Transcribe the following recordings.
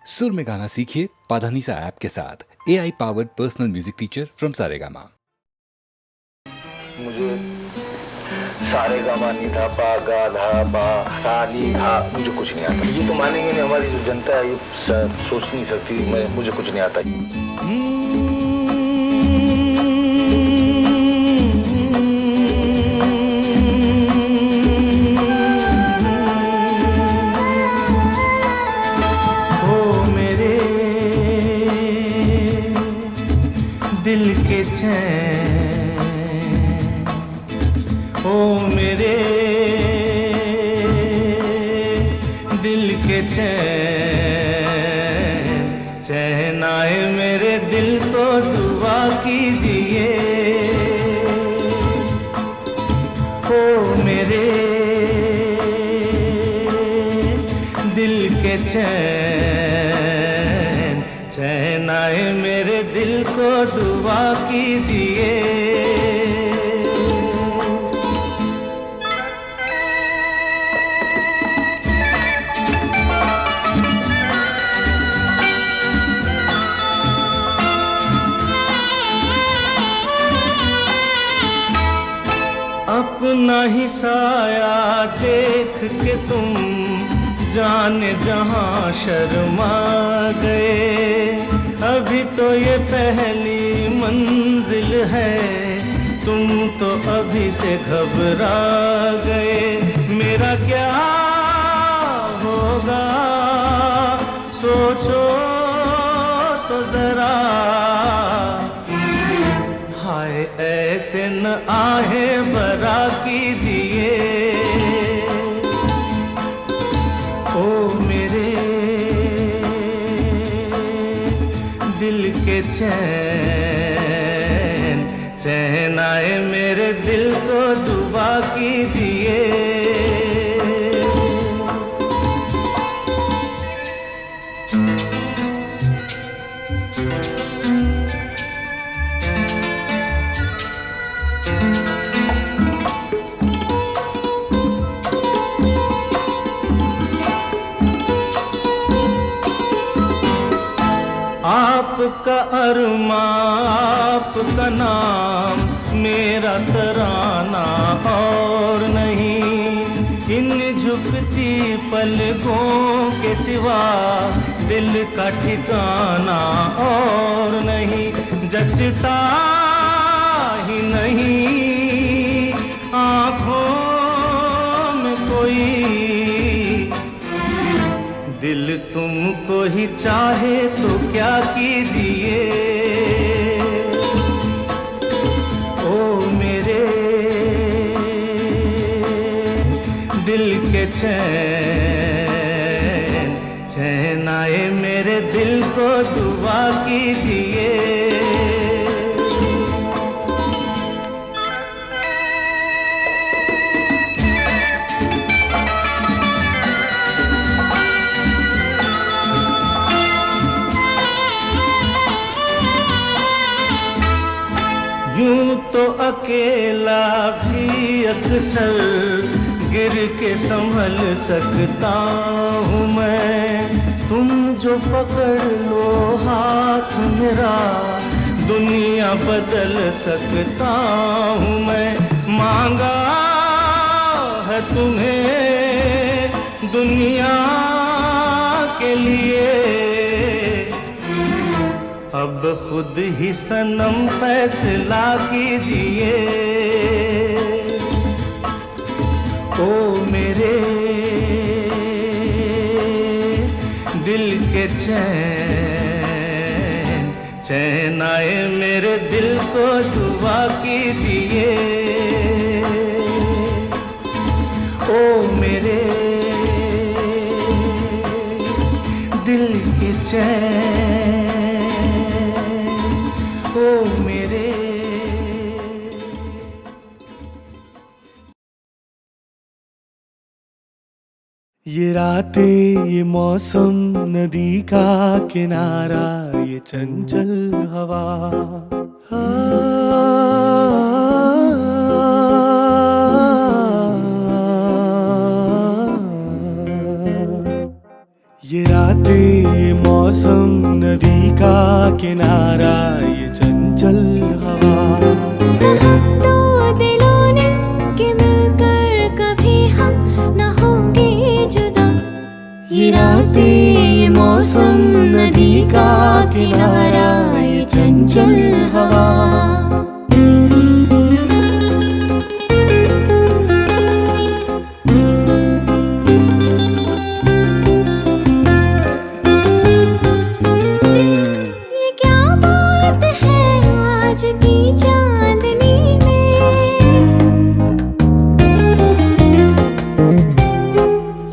सुर में गाना सीखिए पाधानीसा ऐप के साथ। AI powered personal music teacher from Saregama. मुझे सारेगामा नी धा पा गा धा पा सा नी धा मुझे कुछ नहीं आता। ये तो मानेंगे नहीं, हमारी जो जनता है ये सोच नहीं सकती। मुझे कुछ नहीं आता। दिल के चैन, ओ मेरे दिल के चैन, चैन आए मेरे दिल को दुआ कीजिए। ओ मेरे दिल के चैन, चैन आए मेरे दिल को दुआ कीजिए। अपना ही साया देख के तुम जाने जहां शर्मा गए। अभी तो ये पहली मंजिल है, तुम तो अभी से घबरा गए। मेरा क्या होगा सोचो तो जरा, हाय ऐसे न आहे बरा कीजिए। ओ मेरे दिल के चैन, चैन आए मेरे दिल को दुआ कीजिए। आपका अरमा आपका नाम, मेरा तराना और नहीं। इन झुकती पलकों के सिवा दिल का ठिकाना और नहीं। जचता ही नहीं आँखों में कोई, दिल तुमको ही चाहे तो क्या कीजिए। ओ मेरे दिल के चैन, चैन आए मेरे दिल को दुआ कीजिए। यूं तो अकेला भी अक्सर गिर के संभल सकता हूँ मैं। तुम जो पकड़ लो हाथ मेरा, दुनिया बदल सकता हूँ मैं। मांगा है तुम्हें दुनिया के लिए, अब खुद ही सनम फैसला कीजिए। ओ मेरे दिल के चैन, चैन आए मेरे दिल को दुआ कीजिए। ओ मेरे दिल के चैन, ओ मेरे। ये रातें ये मौसम नदी का किनारा, ये चंचल हवा, ये रातें ये मौसम मौसम नदी का किनारा ये चंचल हवा। कहा तो दिलों ने कि मिलकर कभी हम न होंगे जुदा। ये रातें ये मौसम नदी का किनारा ये चंचल हवा। ये क्या बात है आज की चांदनी में,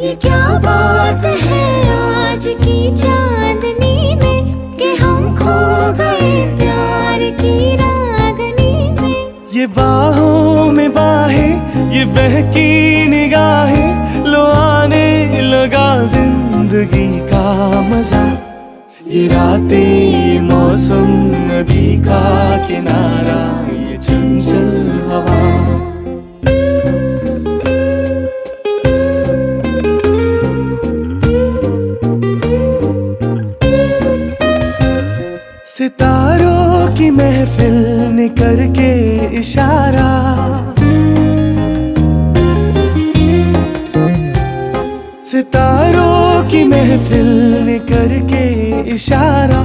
ये क्या बात है आज की चांदनी में कि हम खो गए प्यार की रागनी में। ये बाहों में बाहें ये बहकी निगाहें, लो आने लगा जिंदगी का मजा। ये रातें ये मौसम नदी का किनारा ये चंचल हवा। सितारों की महफिल ने करके इशारा, सितारों की महफिल ने करके इशारा।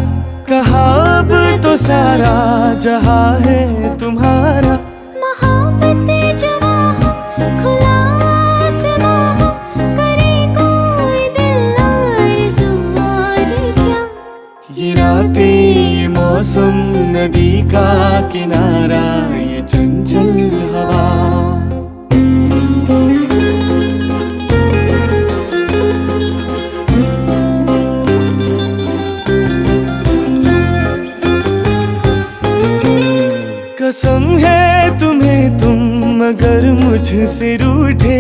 कहा अब तो सारा जहां है तुम्हारा। मोहब्बतें जवां हो खुला आसमां हो, करे कोई दिल आरज़ू और क्या। ये रातें ये मौसम नदी का किनारा ये चंचल हवा। कसम है तुम्हें तुम अगर मुझसे रूठे,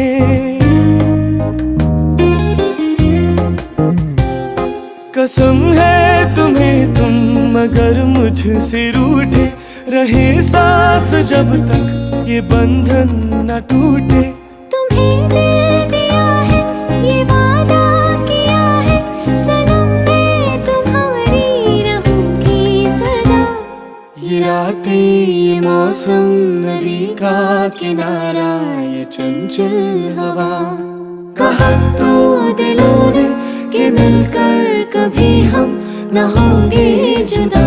कसम है तुम्हें तुम अगर मुझसे रूठे। रहे सांस जब तक ये बंधन न टूटे। तुम्हें दिल दिया है ये वादा किया है, सनम मैं तुम्हारी रहूंगी सदा। ये रातें ये मौसम नदी का किनारा ये चंचल हवा। कहा तो दिलों ने कि मिलकर कभी हम न होंगे जुदा।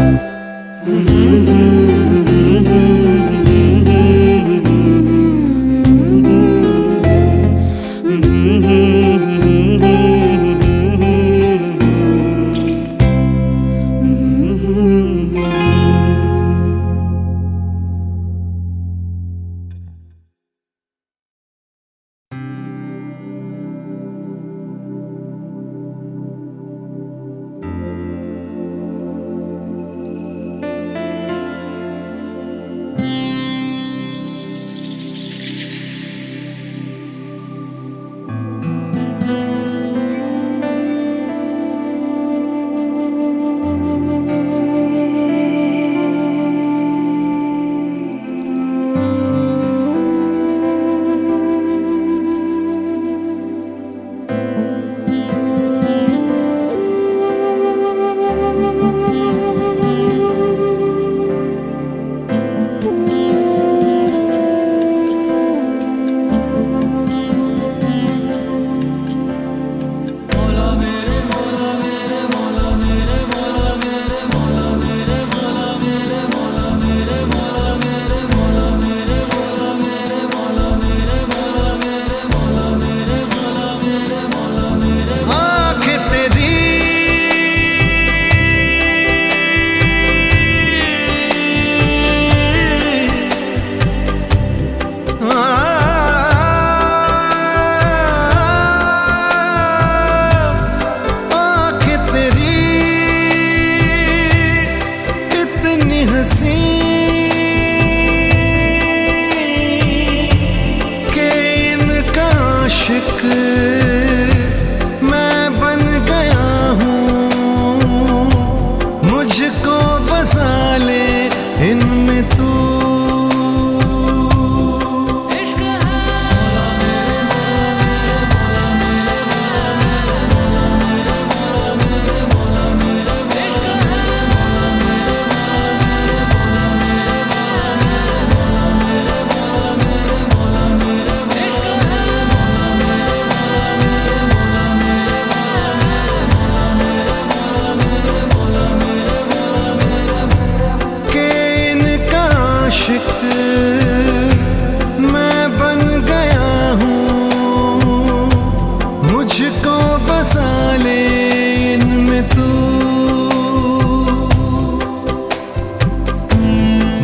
तू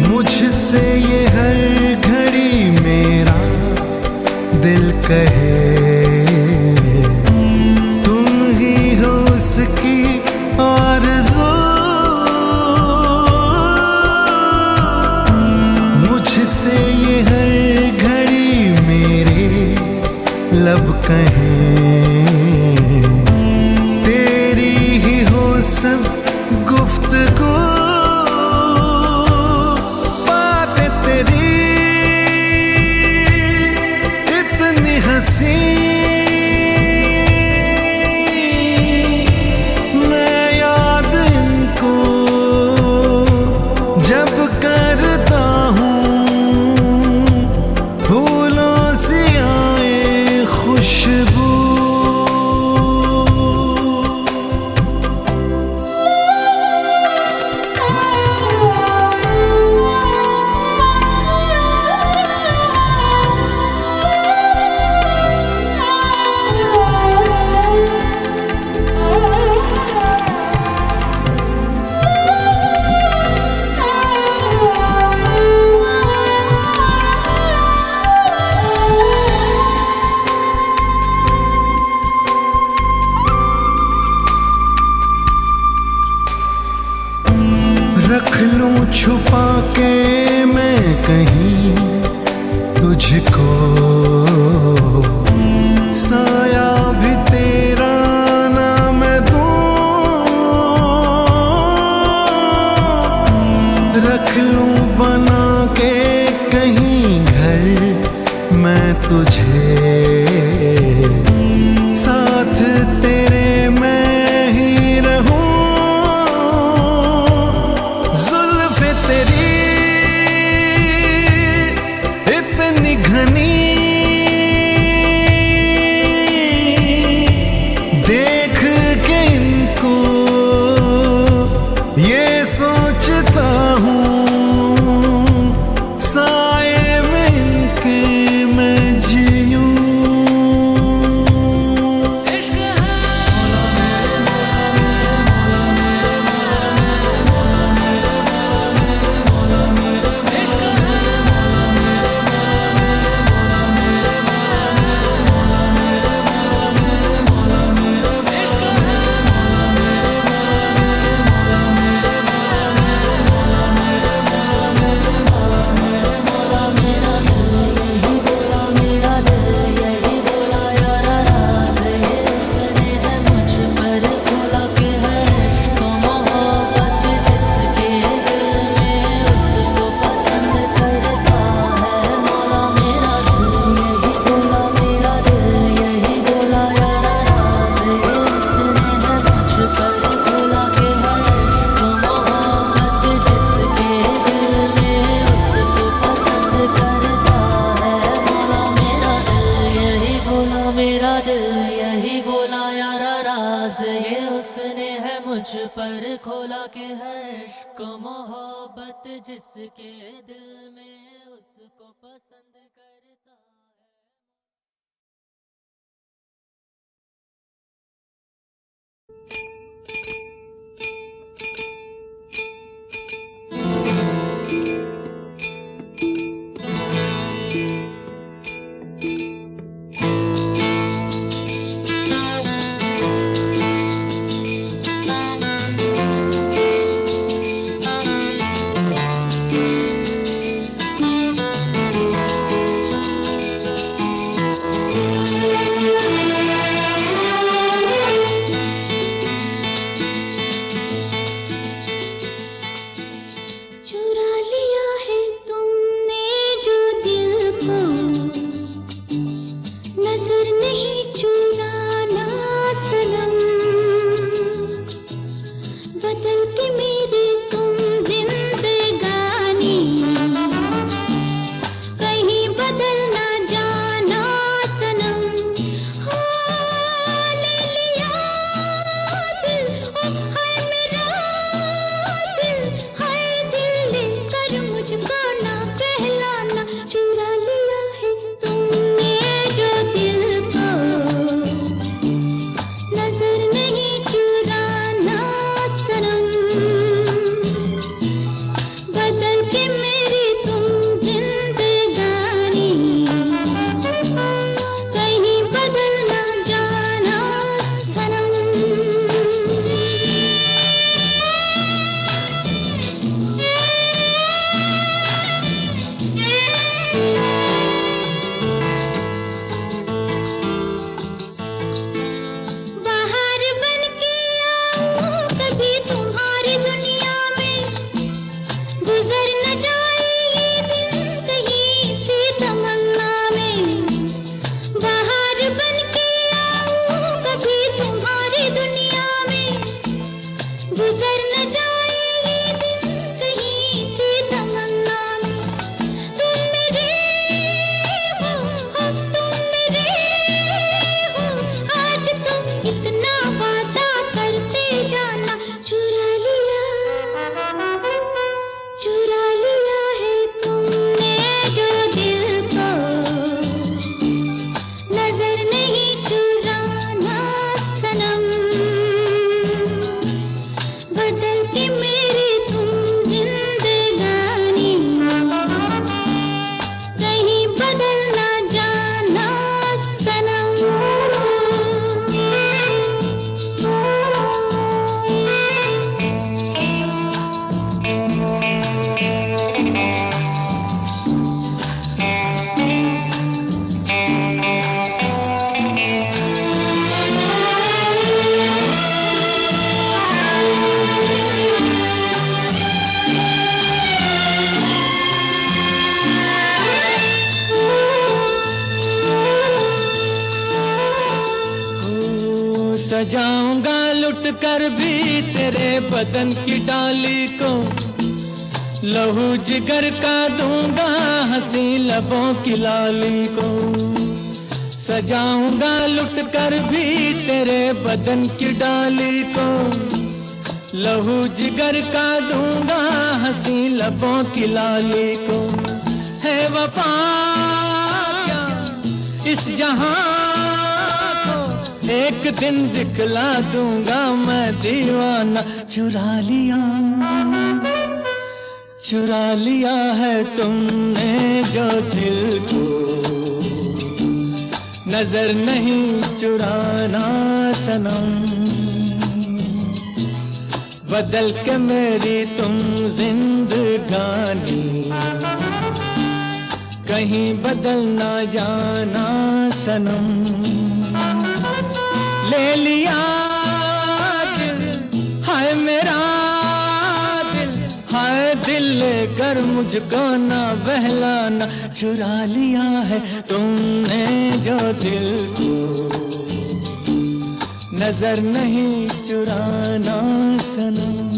मुझसे ये हर घड़ी मेरा दिल कहे, तुम ही हो उसकी आरज़ू। मुझसे ये हर घड़ी मेरे लब कहें, तेरी ही हो सब गुफ्तगू। बातें तेरी इतनी हंसी, मैं याद इनको जब करता हूँ, फूलों से आए खुशबू। रख लूं छुपा के मैं कहीं तुझको, साया भी तेरा ना मैं दूं। रख लूं बना के कहीं घर मैं तुझे, साथ तेरे मैं ही रहूं। घनी देख के इनको ये सोचता हूँ, साए में इनके मैं जीऊं। पर खोला के है इश्क मोहब्बत जिसके दिल में उसको पसंद करता है। नजर नहीं चुराना लुट कर भी तेरे बदन की डाली को लहू जिगर का दूंगा हंसी लबों की लाली को सजाऊंगा लुट कर भी तेरे बदन की डाली को लहू जिगर का दूंगा हंसी लबों की लाली को है वफा क्या इस जहां को एक दिन दिखला दूंगा मैं दीवाना चुरा लिया है तुमने जो दिल को नजर नहीं चुराना सनम बदल के मेरी तुम जिंदगानी कहीं बदल ना जाना सनम ले लिया दिल हाय मेरा दिल हाय दिल लेकर मुझको ना बहलाना चुरा लिया है तुमने जो दिल को नजर नहीं चुराना सनम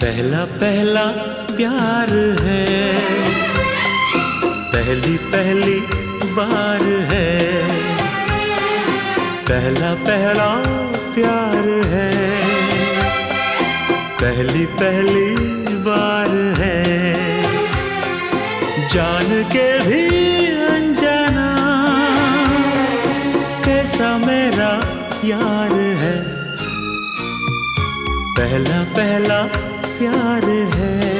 पहला पहला प्यार है पहली पहली बार है पहला पहला प्यार है पहली पहली बार है जान के भी अनजाना कैसा मेरा यार है पहला पहला प्यार है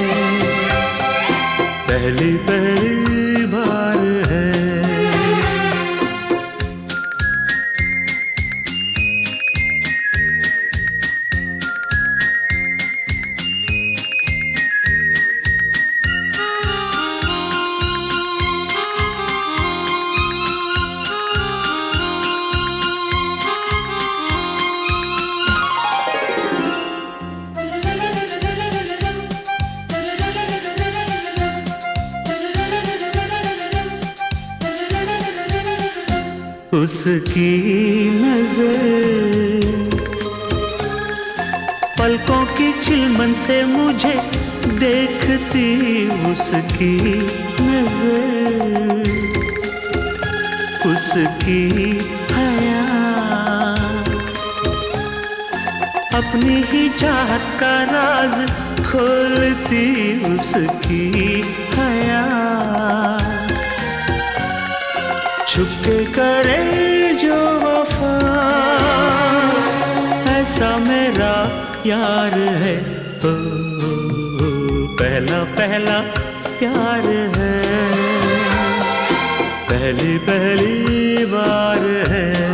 पहली पहली बार है उसकी नजर पलकों की चिलमन से मुझे देखती उसकी नजर उसकी हया अपनी ही चाहत का राज खोलती उसकी हया छुपके करे जो वफा ऐसा मेरा यार है ओ, पहला पहला प्यार है पहली पहली बार है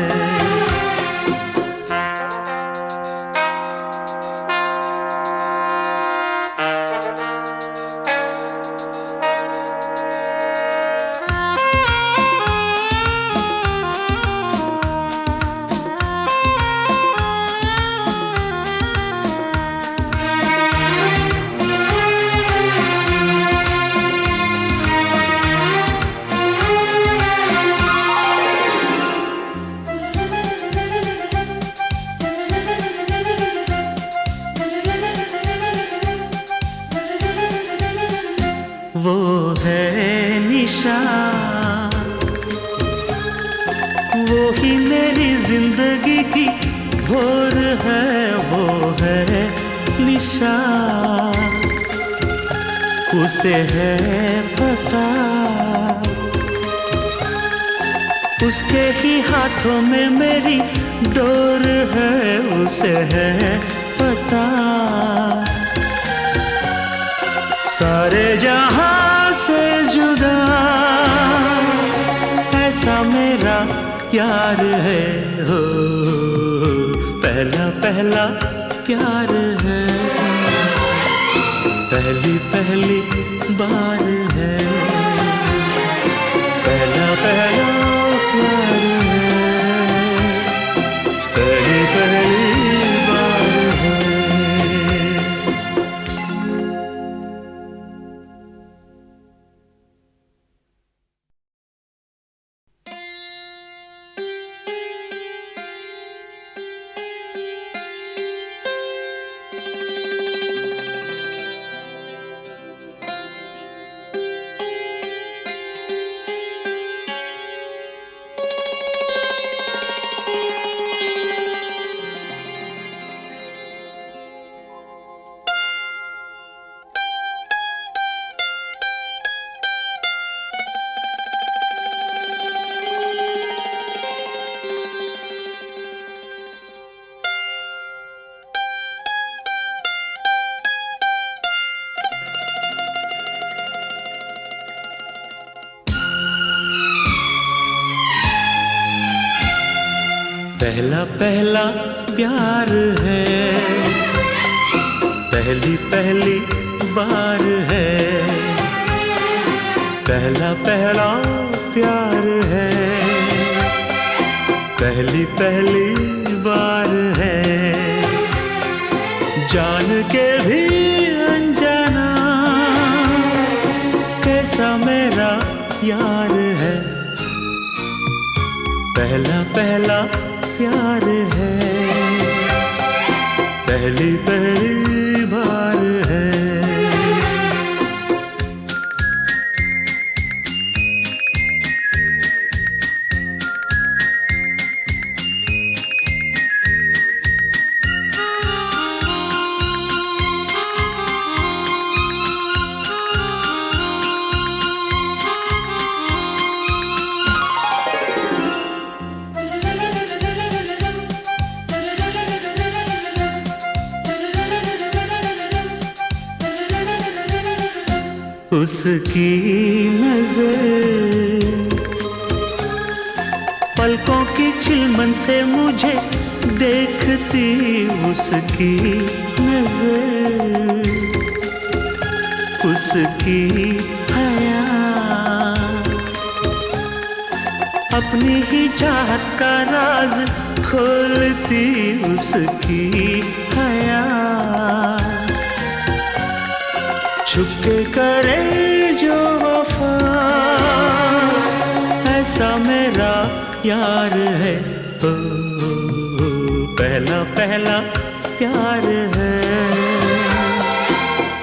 निशा उसे है पता, उसके ही हाथों में मेरी डोर है, उसे है पता। सारे जहां से जुदा ऐसा मेरा यार है, हो पहला पहला प्यार है, पहली पहली बार है, पहला पहला प्यार है, पहली पहली बार है। पहला पहला प्यार है, पहली पहली बार है, पहला पहला प्यार है, पहली पहली बार है। जान के भी अनजाना कैसा मेरा यार है, पहला पहला प्यार है, पहली पहली बार है। उसकी नजर पलकों की चिलमन से मुझे देखती, उसकी नजर उसकी हया अपनी ही चाहत का राज खोलती, उसकी हया छुपके करे जो वफा ऐसा मेरा यार है, ओ, पहला पहला प्यार है,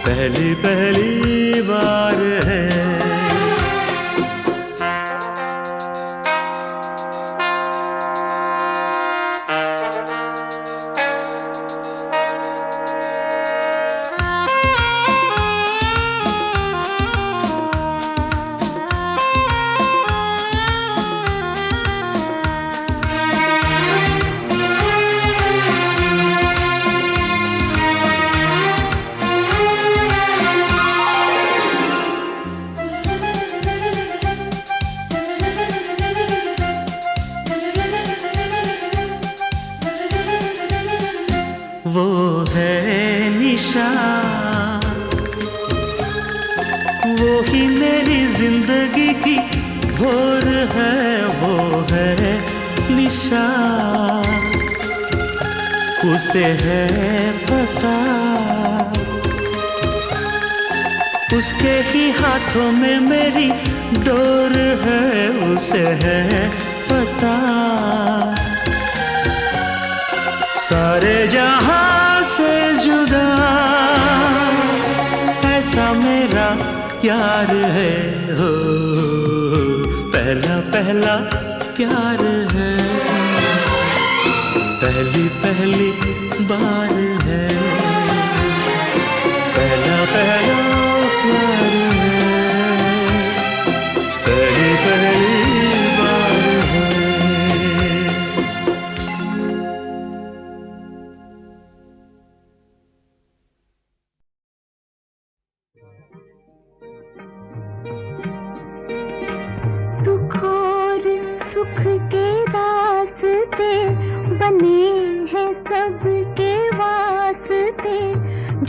पहली पहली बार है। वो है निशा, वो ही मेरी जिंदगी की भोर है, वो है निशा उसे है पता, उसके ही हाथों में मेरी डोर है, उसे है पता। सारे जहां से जुदा ऐसा मेरा यार है, हो पहला पहला प्यार है, पहली पहली बार है,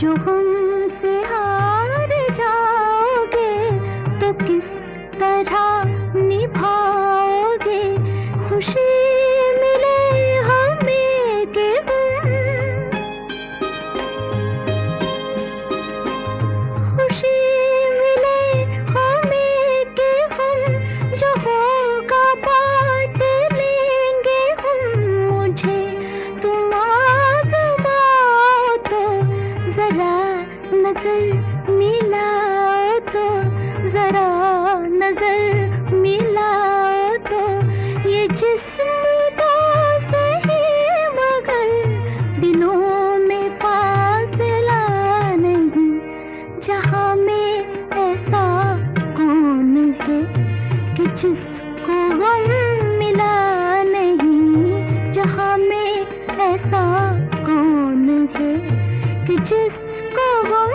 जो हमसे हार जाओगे तो किस तरह निभाओगे। खुशी मिले हमें कि खुशी मिले हमें कि हम जो होगा बांट लेंगे हम। मुझे तुम आज़माओ तो जरा नजर मिलाओ तो जरा नजर मिलाओ तो ये जिस्म तो सही मगर दिलों में फासला नहीं। जहाँ में ऐसा कौन है कि जिसको गम मिला नहीं। जहाँ में ऐसा कौन है कि जिसको गम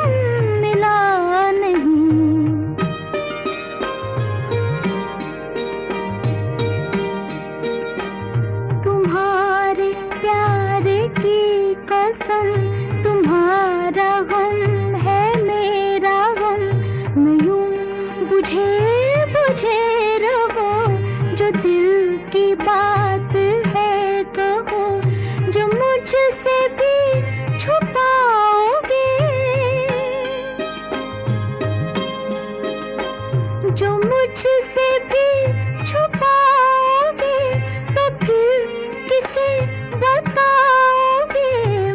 मिला नहीं। तुम्हारे प्यार की कसम तुम्हारा गम है मेरा गम। मैं यूं बुझे बुझे रहो जो दिल की बात है कहो। जो मुझसे भी छुपाओगे जो मुझसे भी छुपाओगे तो फिर किसे बताओगे।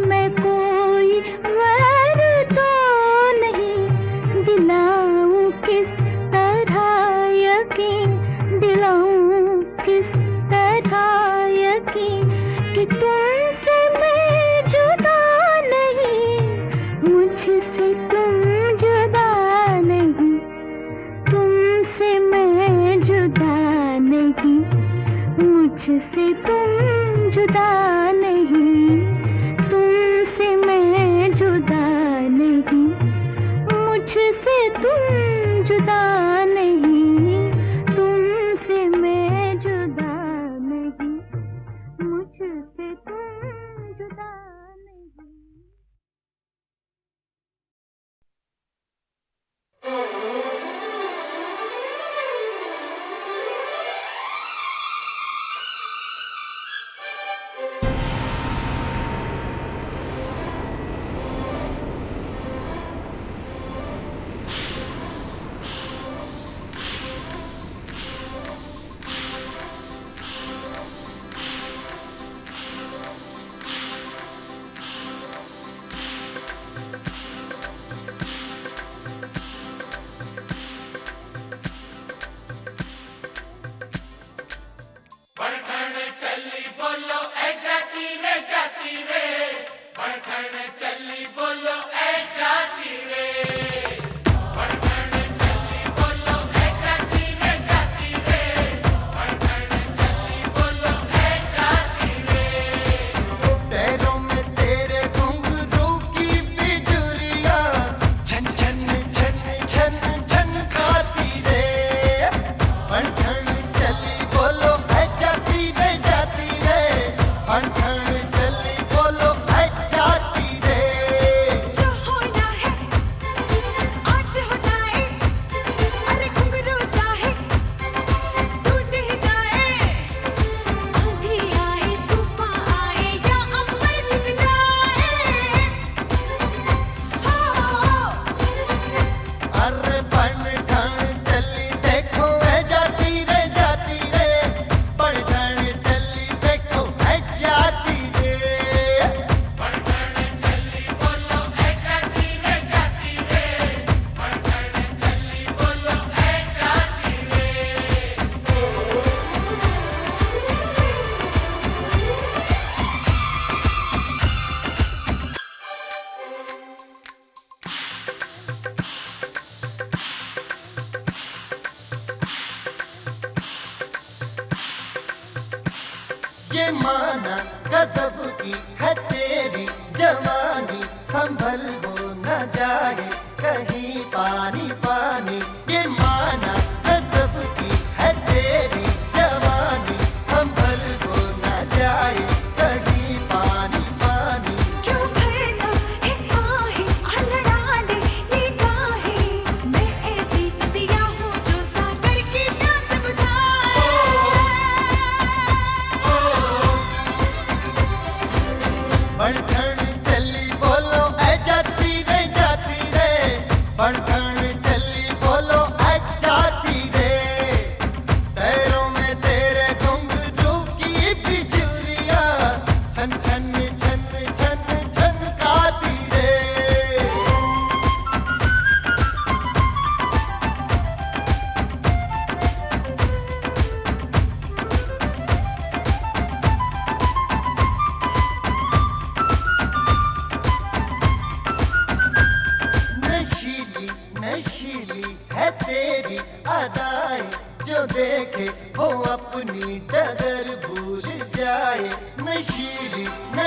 मैं कोई गैर तो नहीं दिलाऊं किस तरह यकीन। दिलाऊं किस तरह यकीन कि तुमसे मैं जुदा नहीं। मुझसे तुम जुदा नहीं। तुमसे मैं जुदा नहीं। मुझसे तुम जुदा नहीं। तुमसे मैं जुदा नहीं। मुझसे तुम जुदा नहीं। तुमसे मैं जुदा नहीं। मुझसे तुम जुदा नहीं।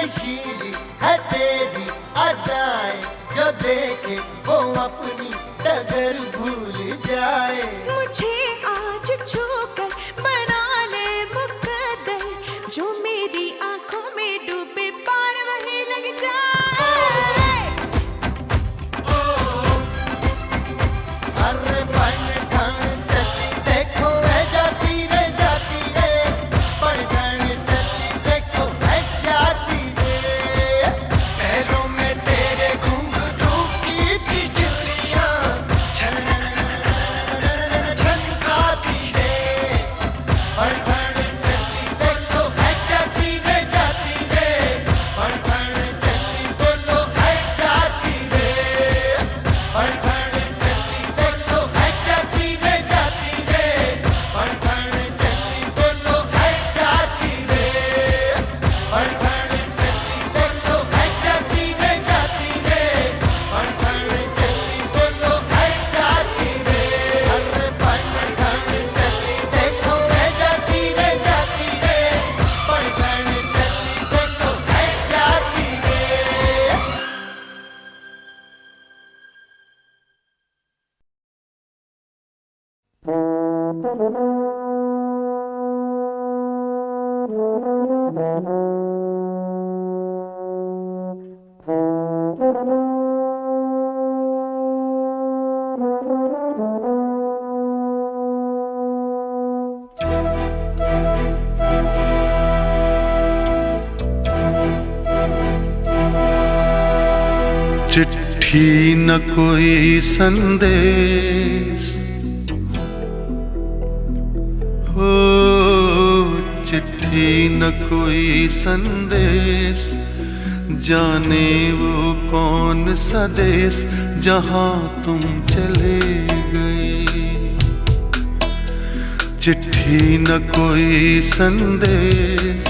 नशीली है तेरी अदाएं, जो देखे वो अपनी डगर भूल जाए। मुझे आज छूकर बना ले मुकद्दर, जो मेरी आंखों में डूबे पार वही लग जाए। अरे बन ठन चली देखो है जाती रे जाती रे, बन ठन चली देखो है जाती रे। पैरों में तेरे घुंघरू की बिजलियां छन छनकाती रे, बन ठन चली देखो है जाती रे जाती रे, बन ठन चली बोलो है जाती रे, बन ठन चली देखो है जाती रे जाती रे, बन ठन चली बोलो है जाती रे, बन ठन चली देखो है जाती रे जाती रे, बन ठन चली बोलो है जाती रे। अरे बन ठन चली देखो है जाती रे जाती रे, बन ठन चली देखो है जाती रे। चिट्ठी न कोई संदेश हो, चिट्ठी न कोई संदेश, जाने वो कौन सा देश जहाँ तुम चले गए। चिट्ठी न कोई संदेश,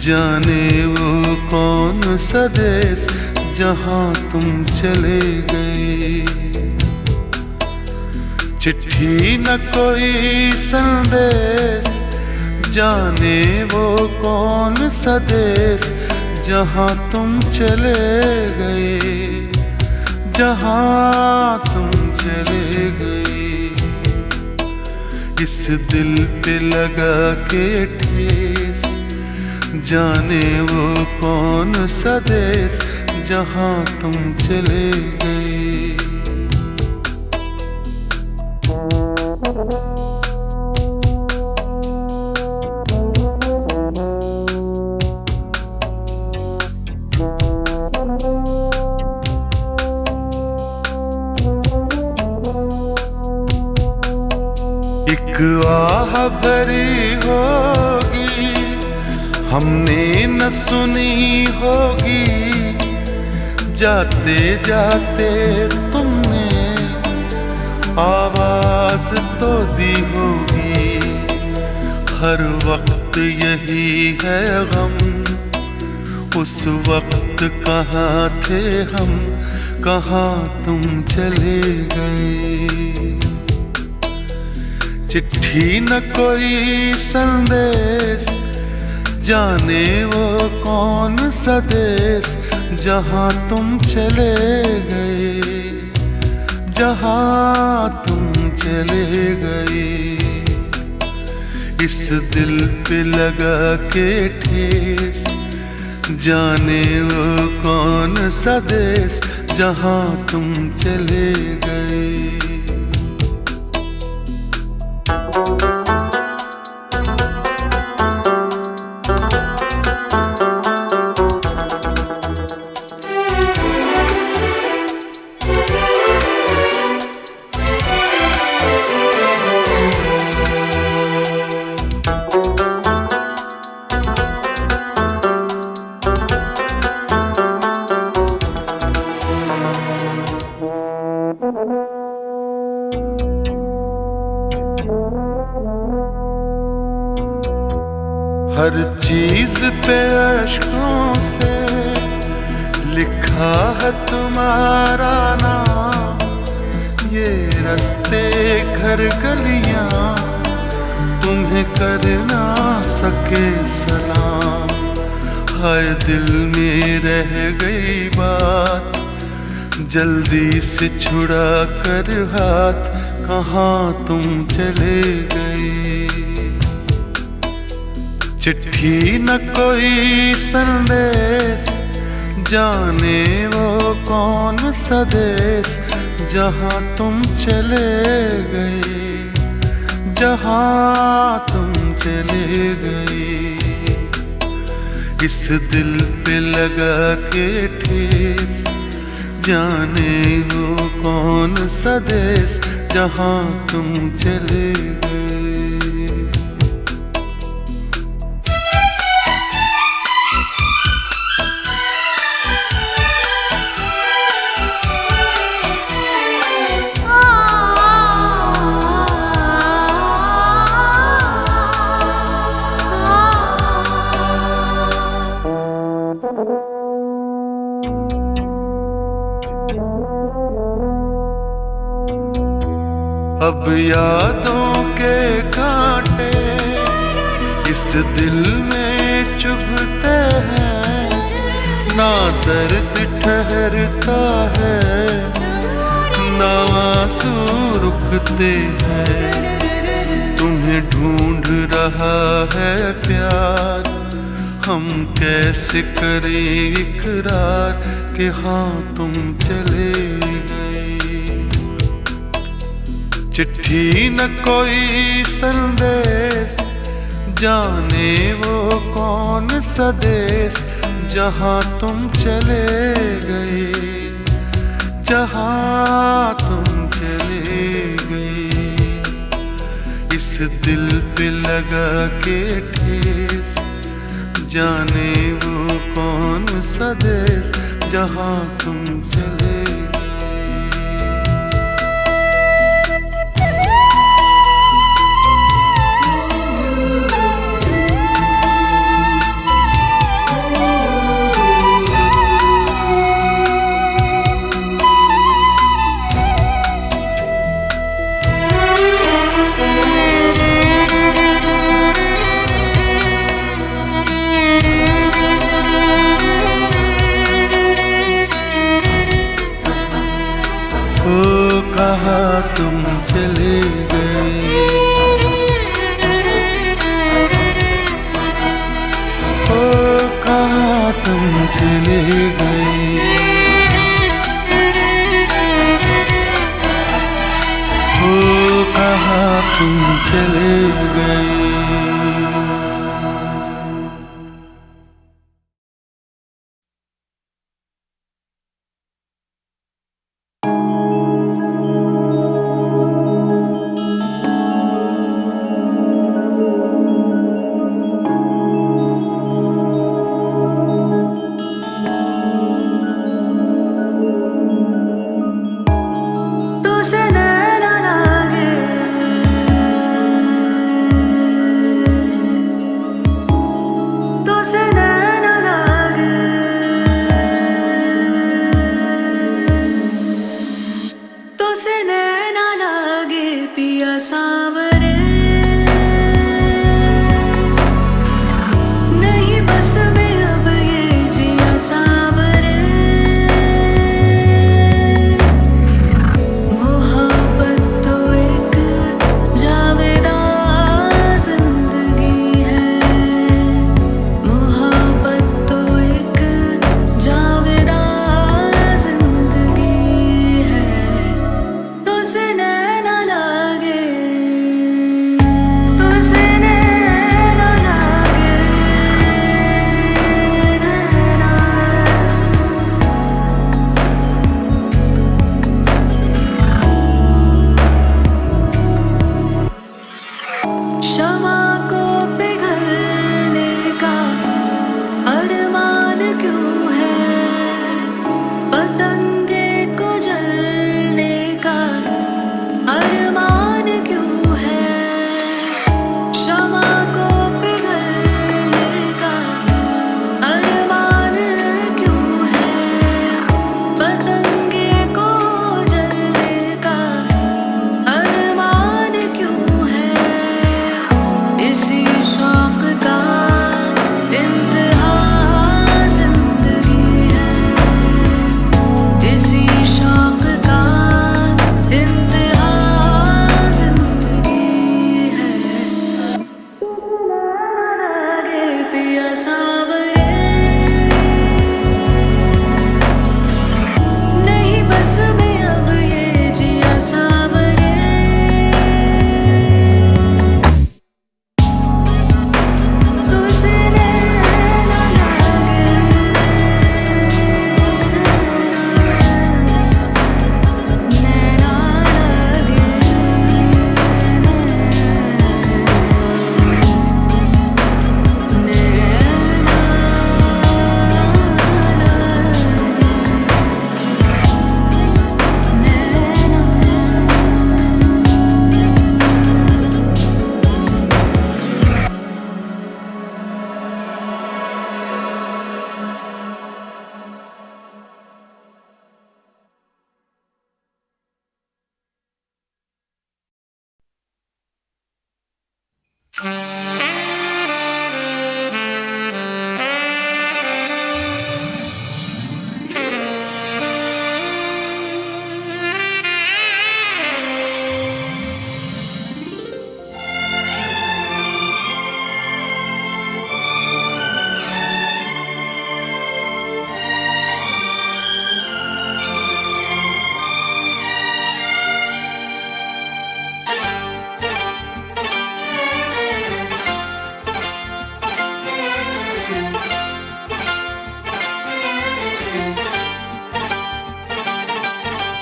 जाने वो कौन सा देश जहाँ तुम चले गए। चिट्ठी न कोई संदेश, जाने वो कौन सा देश जहाँ तुम चले गए, जहाँ तुम चले गए। इस दिल पे लगा के ठेस, जाने वो कौन सा देश जहाँ तुम चले गए। एक आह भरी होगी, हमने न सुनी होगी, जाते जाते तुमने आवाज तो दी होगी। हर वक्त यही है गम, उस वक्त कहाँ थे हम, कहाँ तुम चले गए। चिट्ठी न कोई संदेश, जाने वो कौन सा देश जहाँ तुम चले गए, जहाँ तुम चले गए। इस दिल पे लगा के ठेस, जाने वो कौन सा देश जहाँ तुम चले गए। हर चीज पे अश्कों से लिखा है तुम्हारा नाम, ये रास्ते घर गलियां तुम्हें कर ना सके सलाम। हाय दिल में रह गई बात, जल्दी से छुड़ा कर हाथ, कहाँ तुम चले गए। चिट्ठी न कोई संदेश, जाने वो कौन सा देश, जहाँ तुम चले गए, जहाँ तुम चले गए। इस दिल पे लगा के ठेस, जाने वो कौन सा देश, जहाँ तुम चले गए। अब यादों के कांटे इस दिल में चुभते हैं, ना दर्द ठहरता है, ना आंसू रुकते हैं। तुम्हें ढूंढ रहा है प्यार, हम कैसे करें इकरार कि हाँ तुम चले गए। चिट्ठी न कोई संदेश, जाने वो कौन सा देश, जहाँ तुम चले गए, जहाँ तुम चले गए। इस दिल पे लगा के ठेस, जाने वो कौन सा देश, जहाँ तुम चले गए। ओ कहाँ तुम चले गए, ओ कहाँ तुम चले गए, ओ कहाँ तुम चले गए।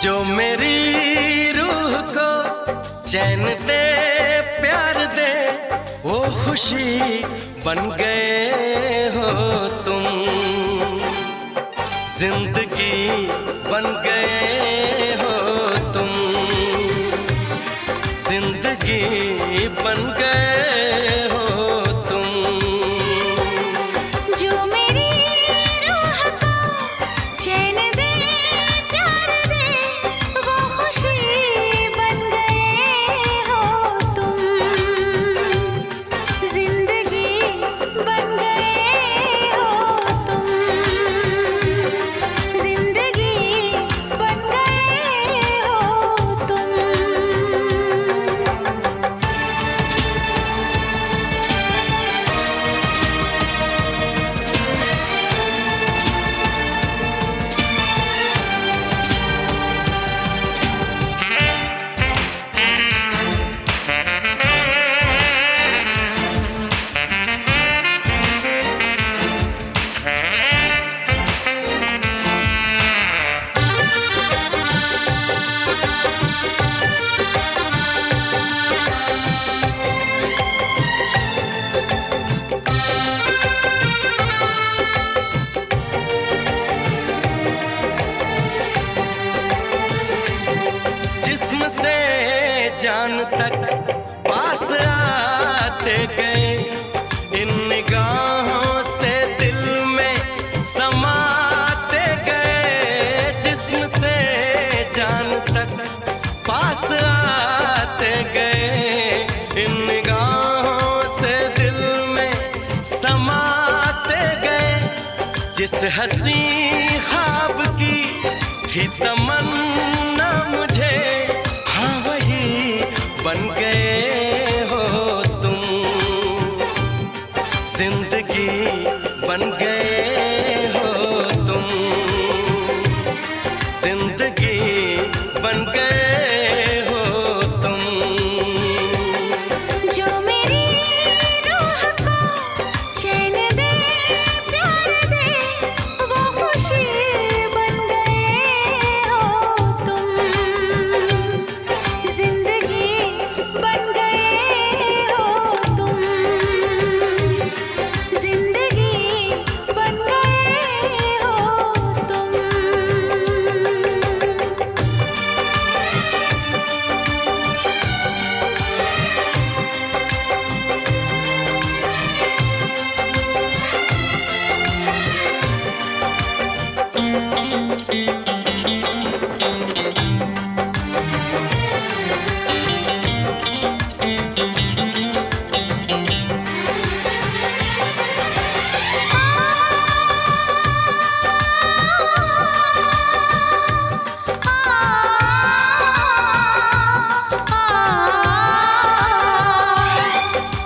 जो मेरी रूह को चैन दे प्यार दे वो खुशी बन गए हो तुम, जिंदगी बन गए हो तुम, जिंदगी बन गए हो तुम। जो मेरी रूह को चैन दे प्यार दे वो खुशी बन गए हो तुम, जिंदगी बन गए हो तुम, जिंदगी बन गए हो तुम। जिस्म से जान तक पास आते गए, इन निगाहों से दिल में समाते गए। जिस्म से जान तक पास आते गए, इन निगाहों से दिल में समाते गए। जिस हंसी ख्वाब की थी तमन्ना मुझे, हाँ वही बन गए हो तुम, जिंदगी बन गए हो तुम, जिंदगी बन गए हो तुम। जो मेरी रूह को चैन दे प्यार दे वो खुशी बन गए हो तुम, जिंदगी बन गए हो तुम, जिंदगी बन गए हो तुम।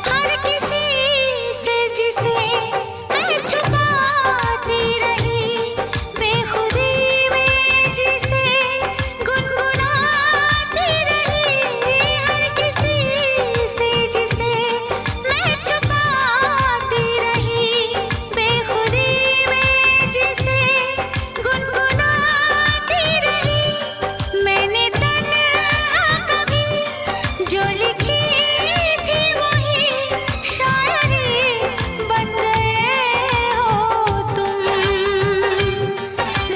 हर किसी से जिसे मैं छुपाती रही, बेखुदी में जिसे गुनगुनाती रही। हर किसी से जिसे मैं छुपाती रही, बेखुदी में जिसे गुनगुनाती रही। मैंने तन्हा कभी जो लिखी थी वही शायरी बन गए हो तुम,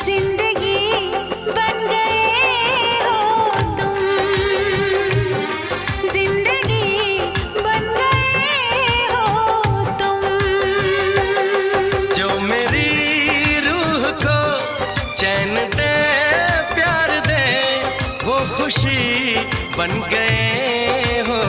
जिंदगी बन गए हो तुम, जिंदगी बन गए हो तुम। जो मेरी रूह को चैन दे प्यार दे वो खुशी बन गए हो